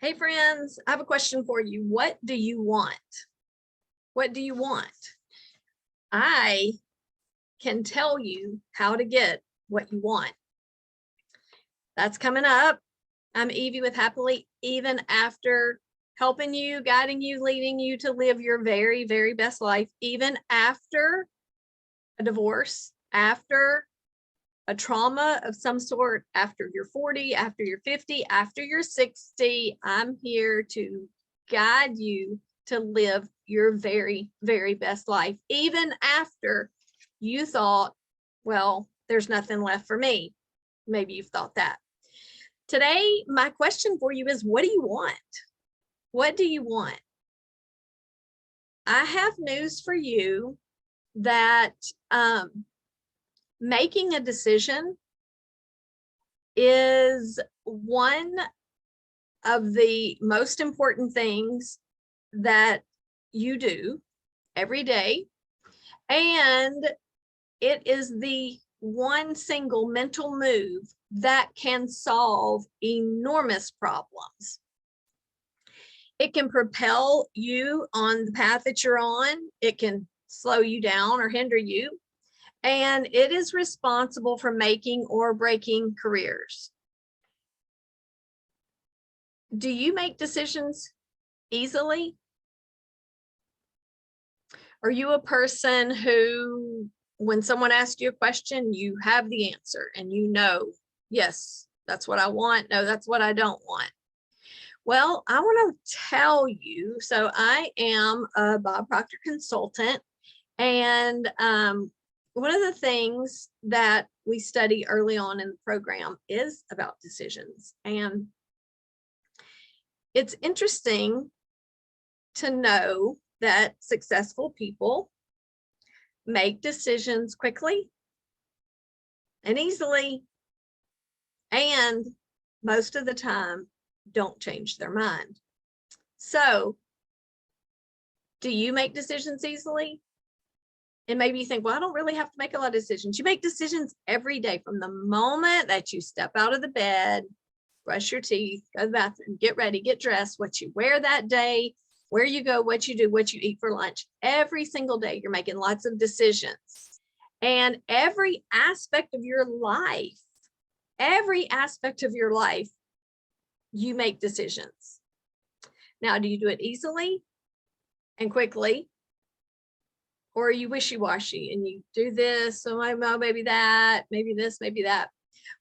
Hey friends, I have a question for you. What do you want? What do you want? I can tell you how to get what you want. That's coming up. I'm Evie with Happily Even After, helping you, guiding you, leading you to live your very, very best life, even after a divorce, after a trauma of some sort, after you're 40, after you're 50, after you're 60. I'm here to guide you to live your very, very best life, even after you thought, well, there's nothing left for me. Maybe you've thought that. Today, my question for you is, what do you want? What do you want? I have news for you that making a decision is one of the most important things that you do every day. And it is the one single mental move that can solve enormous problems. It can propel you on the path that you're on. It can slow you down or hinder you. And it is responsible for making or breaking careers. Do you make decisions easily? Are you a person who, when someone asks you a question, you have the answer and you know, yes, that's what I want. No, that's what I don't want. Well, I want to tell you, so I am a Bob Proctor consultant, and one of the things that we study early on in the program is about decisions. And it's interesting to know that successful people make decisions quickly and easily, and most of the time don't change their mind. So, do you make decisions easily? And maybe you think, well, I don't really have to make a lot of decisions. You make decisions every day from the moment that you step out of the bed, brush your teeth, go to the bathroom, get ready, get dressed, what you wear that day, where you go, what you do, what you eat for lunch. Every single day, you're making lots of decisions. And every aspect of your life, you make decisions. Now, do you do it easily and quickly? Or are you wishy-washy and you do this, so maybe that, maybe this, maybe that?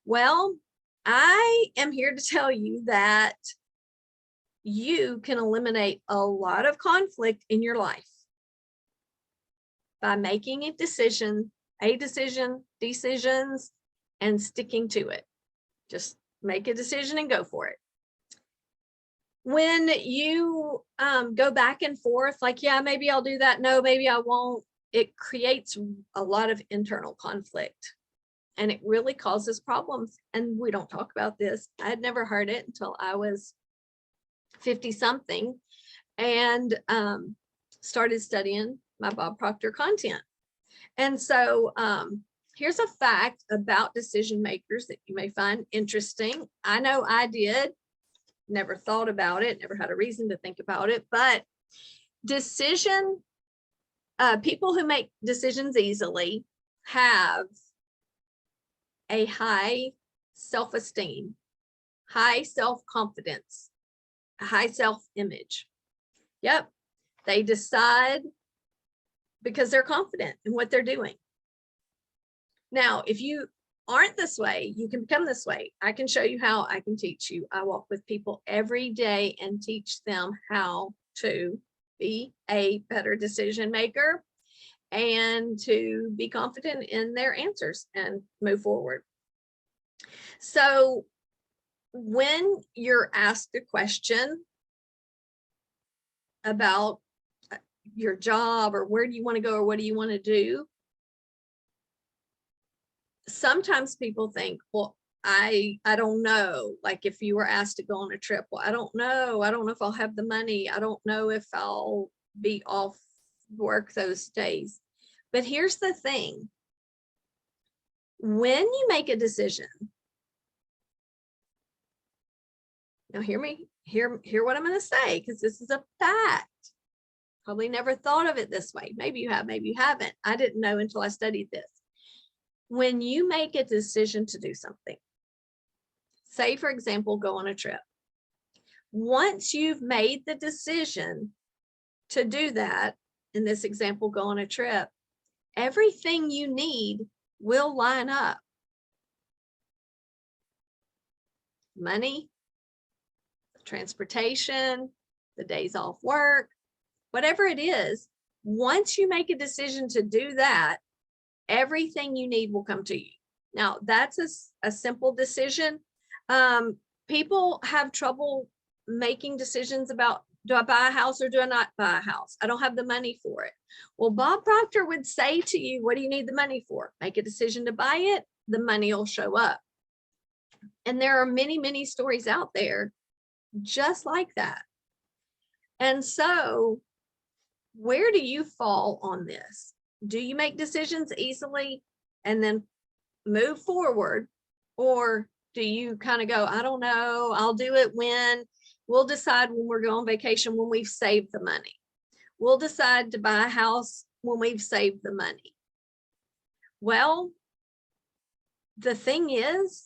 Well, I am here to tell you that you can eliminate a lot of conflict in your life by making decisions, and sticking to it. Just make a decision and go for it. When you go back and forth, like, yeah, maybe I'll do that. No, maybe I won't. It creates a lot of internal conflict, and it really causes problems. And we don't talk about this. I had never heard it until I was 50 something and started studying my Bob Proctor content. And so here's a fact about decision makers that you may find interesting. I know I did. Never thought about it, never had a reason to think about it, but people who make decisions easily have a high self-esteem, high self-confidence, high self-image. Yep, they decide because they're confident in what they're doing. Now, if you aren't this way, you can become this way. I can show you how. I can teach you. I walk with people every day and teach them how to be a better decision maker and to be confident in their answers and move forward. So when you're asked a question about your job or where do you want to go or what do you want to do, sometimes people think, well, I don't know. Like if you were asked to go on a trip, well, I don't know if I'll have the money. I don't know if I'll be off work those days. But here's the thing. When you make a decision, Now hear what I'm going to say, because this is a fact. Probably never thought of it this way. Maybe you have, maybe you haven't. I didn't know until I studied this. When you make a decision to do something, say for example, go on a trip. Once you've made the decision to do that, in this example, go on a trip, everything you need will line up. Money, transportation, the days off work, whatever it is, once you make a decision to do that, everything you need will come to you. Now, that's a simple decision. People have trouble making decisions about, do I buy a house or do I not buy a house? I don't have the money for it. Well, Bob Proctor would say to you, what do you need the money for? Make a decision to buy it, the money will show up. And there are many, many stories out there just like that. And so where do you fall on this? Do you make decisions easily and then move forward? Or do you kind of go, I don't know, I'll do it when, we'll decide when we're going on vacation, when we've saved the money. We'll decide to buy a house when we've saved the money. Well, the thing is,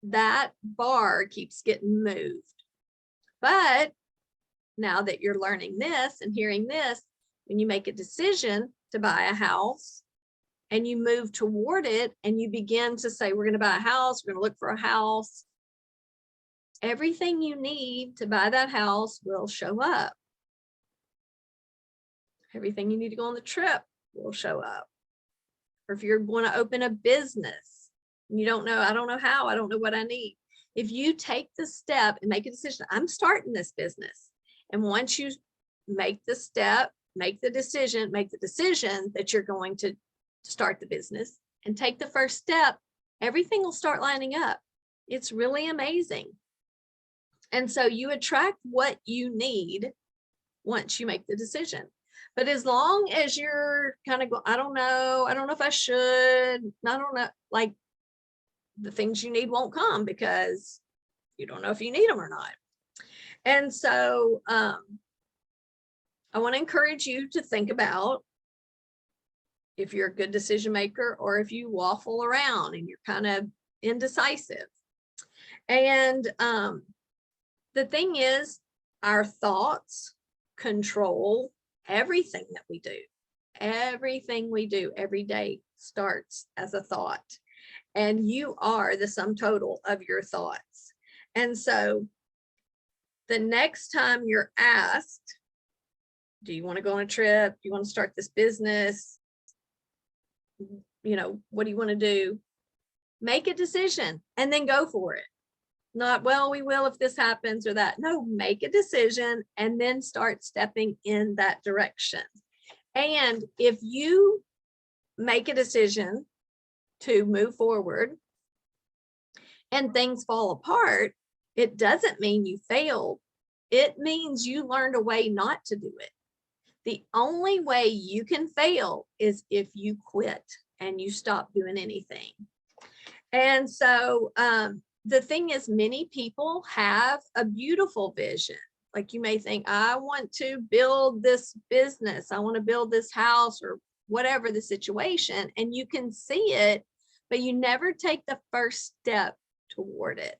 that bar keeps getting moved. But now that you're learning this and hearing this, when you make a decision to buy a house and you move toward it and you begin to say, we're going to buy a house, we're going to look for a house, everything you need to buy that house will show up. Everything you need to go on the trip will show up. Or if you're going to open a business and you don't know, I don't know how, I don't know what I need. If you take the step and make a decision, I'm starting this business. And once you make the step, make the decision that you're going to start the business and take the first step, everything will start lining up. It's really amazing. And so you attract what you need once you make the decision. But as long as you're kind of going, I don't know if I should, I don't know, like the things you need won't come because you don't know if you need them or not. And so I want to encourage you to think about if you're a good decision maker or if you waffle around and you're kind of indecisive. And the thing is, our thoughts control everything that we do. Everything we do every day starts as a thought, and you are the sum total of your thoughts. And so the next time you're asked, do you want to go on a trip? Do you want to start this business? You know, what do you want to do? Make a decision and then go for it. Not, well, we will if this happens or that. No, make a decision and then start stepping in that direction. And if you make a decision to move forward and things fall apart, it doesn't mean you failed. It means you learned a way not to do it. The only way you can fail is if you quit and you stop doing anything. And so the thing is, many people have a beautiful vision. Like you may think, I want to build this business, I want to build this house, or whatever the situation, and you can see it, but you never take the first step toward it.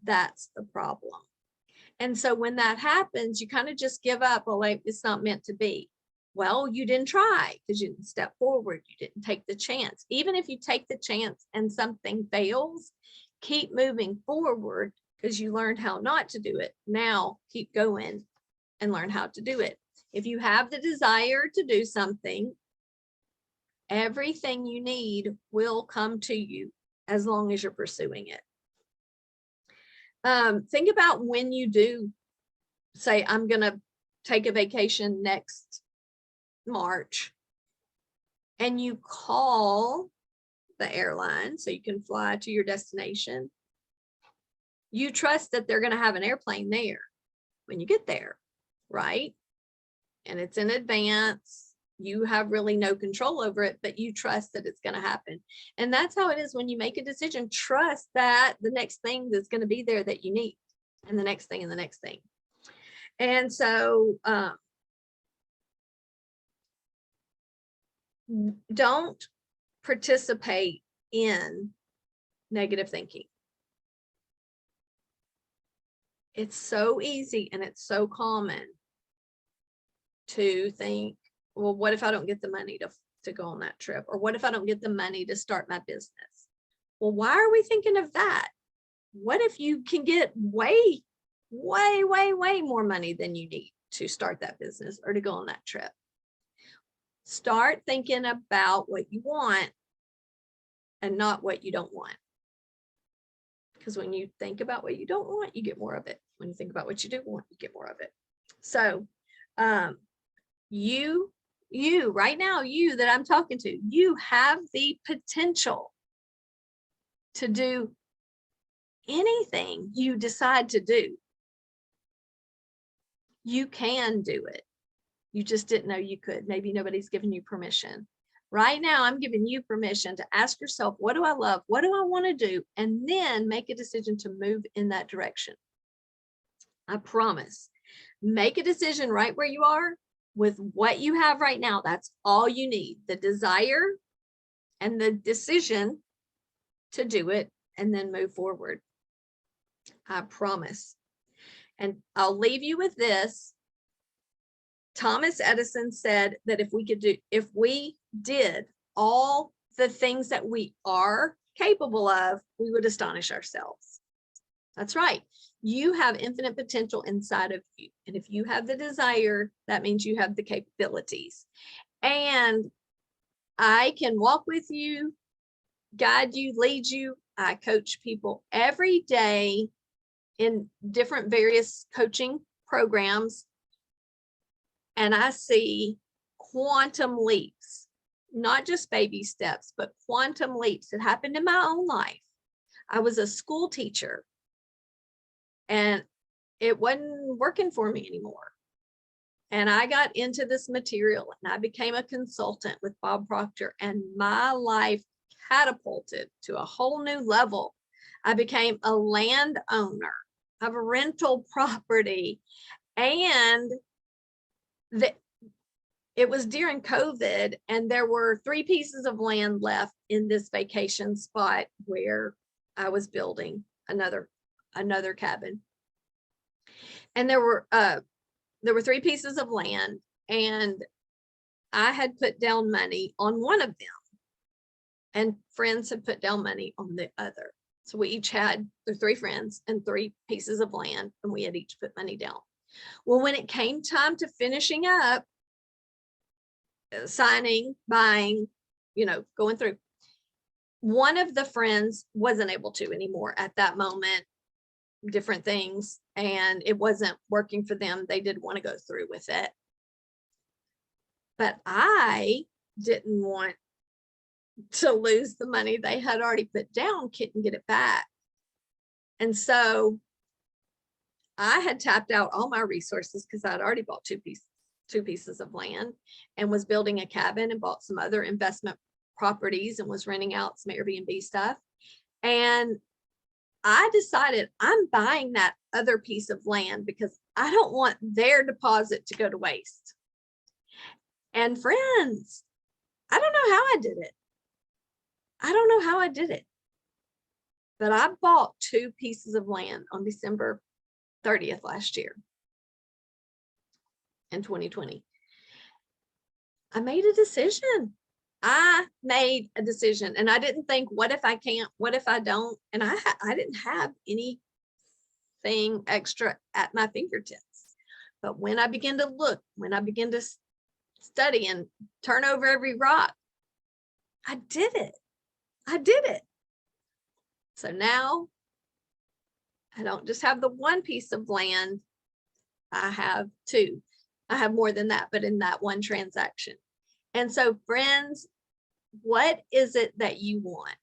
That's the problem. And so when that happens, you kind of just give up. Well, like, it's not meant to be. Well, you didn't try because you didn't step forward. You didn't take the chance. Even if you take the chance and something fails, keep moving forward because you learned how not to do it. Now keep going and learn how to do it. If you have the desire to do something, everything you need will come to you as long as you're pursuing it. Think about when you do say, I'm going to take a vacation next March, and you call the airline so you can fly to your destination. You trust that they're going to have an airplane there when you get there, right? And it's in advance. You have really no control over it, but you trust that it's going to happen. And that's how it is when you make a decision. Trust that the next thing that's going to be there that you need, and the next thing and the next thing. And so don't participate in negative thinking. It's so easy and it's so common to think, well, what if I don't get the money to go on that trip? Or what if I don't get the money to start my business? Well, why are we thinking of that? What if you can get way more money than you need to start that business or to go on that trip? Start thinking about what you want and not what you don't want. Because when you think about what you don't want, you get more of it. When you think about what you do want, you get more of it. So you right now, you that I'm talking to, you have the potential to do anything you decide to do. You can do it. You just didn't know you could. Maybe nobody's given you permission. Right now, I'm giving you permission to ask yourself, what do I love? What do I want to do? And then make a decision to move in that direction. I promise. Make a decision right where you are with what you have right now. That's all you need. The desire and the decision to do it, and then move forward. I promise. And I'll leave you with this. Thomas Edison said that if we did all the things that we are capable of, we would astonish ourselves. That's right. You have infinite potential inside of you. And if you have the desire, that means you have the capabilities. And I can walk with you, guide you, lead you. I coach people every day in different various coaching programs. And I see quantum leaps, not just baby steps, but quantum leaps that happened in my own life. I was a school teacher and it wasn't working for me anymore. And I got into this material and I became a consultant with Bob Proctor, and my life catapulted to a whole new level. I became a landowner of a rental property, and it was during COVID, and there were 3 pieces of land left in this vacation spot where I was building another cabin. And there were 3 pieces of land, and I had put down money on one of them, and friends had put down money on the other. So we each had the 3 friends and 3 pieces of land, and we had each put money down. Well, when it came time to finishing up, signing, buying, going through, one of the friends wasn't able to anymore at that moment, different things, and it wasn't working for them. They didn't want to go through with it. But I didn't want to lose the money they had already put down, couldn't get it back. And so I had tapped out all my resources because I'd already bought 2 pieces of land and was building a cabin and bought some other investment properties and was renting out some Airbnb stuff. And I decided I'm buying that other piece of land because I don't want their deposit to go to waste. And friends, I don't know how I did it. I don't know how I did it. But I bought 2 pieces of land on December 30th last year in 2020. I made a decision. I made a decision, and I didn't think, what if I can't? What if I don't? And I didn't have anything extra at my fingertips. But when I began to look, when I began to study and turn over every rock, I did it. I did it. So now I don't just have the 1 piece of land. I have 2. I have more than that, but in that one transaction. And so, friends, what is it that you want?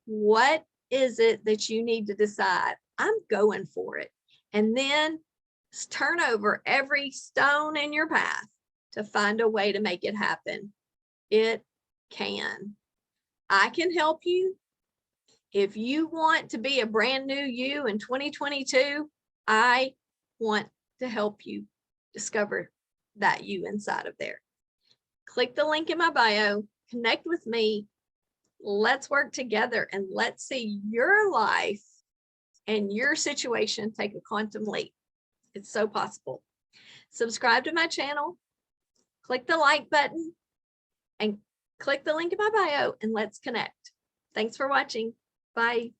What is it that you need to decide? I'm going for it. And then turn over every stone in your path to find a way to make it happen. It can. I can help you. If you want to be a brand new you in 2022, I want to help you discover that you inside of there. Click the link in my bio, connect with me. Let's work together and let's see your life and your situation take a quantum leap. It's so possible. Subscribe to my channel, click the like button, and click the link in my bio, and let's connect. Thanks for watching. Bye.